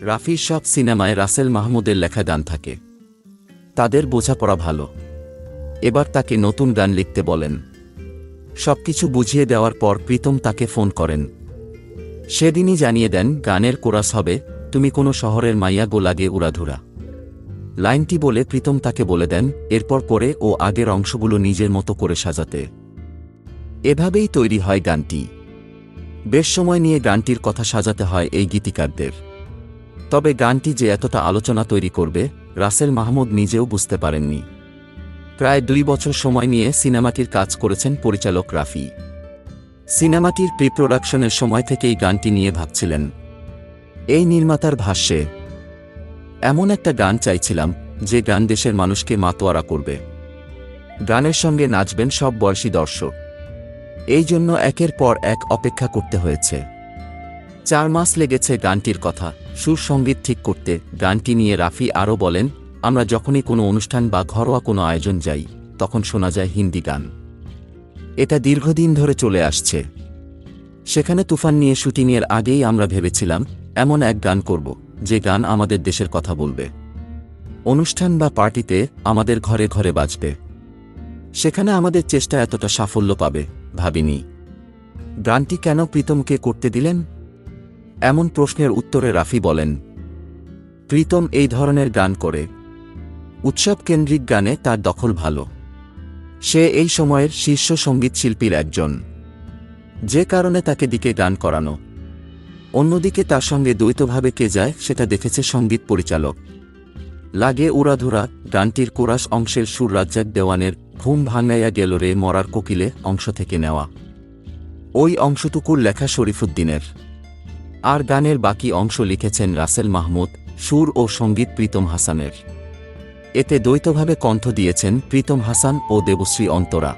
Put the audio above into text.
রাফির সব সিনেমায় রাসেল মাহমুদের লেখা গান থাকে। তাদের বোঝাপড়া ভালো। এবার তাকে নতুন গান লিখতে বলেন। সবকিছু বুঝিয়ে দেওয়ার পর প্রীতম তাকে ফোন করেন। সেদিনই জানিয়ে দেন গানের কোরাস হবে, তুমি কোনো শহরের মাইয়া গো লাগে উড়াধুরা। লাইনটি বলে প্রীতম তাকে বলে দেন এরপর পরে ও আগের অংশগুলো নিজের মতো করে সাজাতে। এভাবেই তৈরি হয় গানটি। বেশ সময় নিয়ে গানটির কথা সাজাতে হয় এই গীতিকারদের। তবে গানটি যে এতটা আলোচনা তৈরি করবে রাসেল মাহমুদ নিজেও বুঝতে পারেননি। প্রায় 2 বছর সময় নিয়ে সিনেমাটির কাজ করেছেন পরিচালক রাফি। সিনেমাটির প্রি প্রোডাকশনের সময় থেকেই গানটি নিয়ে ভাবছিলেন। এই নির্মাতার ভাষ্যে, এমন একটা গান চাইছিলাম যে গান দেশের মানুষকে মাতোয়ারা করবে। গানের সঙ্গে নাচবেন সব বয়সী দর্শক। এই জন্য একের পর এক অপেক্ষা করতে হয়েছে। 4 মাস লেগেছে গানটির কথা সুর সঙ্গীত ঠিক করতে। গানটি নিয়ে রাফি আরও বলেন, আমরা যখনই কোনো অনুষ্ঠান বা ঘরোয়া কোনো আয়োজন যাই তখন শোনা যায় হিন্দি গান। এটা দীর্ঘদিন ধরে চলে আসছে। সেখানে তুফান নিয়ে শুটিংয়ের আগেই আমরা ভেবেছিলাম এমন এক গান করব যে গান আমাদের দেশের কথা বলবে। অনুষ্ঠান বা পার্টিতে আমাদের ঘরে ঘরে বাজবে। সেখানে আমাদের চেষ্টা এতটা সাফল্য পাবে ভাবিনি। গানটি কেন প্রীতমকে করতে দিলেন? এমন প্রশ্নের উত্তরে রাফি বলেন, প্রীতম এই ধরনের গান করে। উৎসব কেন্দ্রিক গানে তার দখল ভালো। সে এই সময়ের শীর্ষ সঙ্গীত শিল্পীর একজন, যে কারণে তাকে দিকে গান করানো। অন্যদিকে তার সঙ্গে দ্বৈতভাবে কে যায় সেটা দেখেছে সঙ্গীত পরিচালক। লাগে উড়াধুরা গানটির কোরাস অংশের সুর রাজ্জাক দেওয়ানের ঘুম ভাঙাইয়া গেল রে মরার কোকিলে অংশ থেকে নেওয়া। ওই অংশটুকুর লেখা শরীফুদ্দিনের। আর গানের বাকি অংশ লিখেছেন রাসেল মাহমুদ, সুর ও সঙ্গীত প্রীতম হাসানের। এতে দ্বৈতভাবে কণ্ঠ দিয়েছেন প্রীতম হাসান ও দেবশ্রী অন্তরা।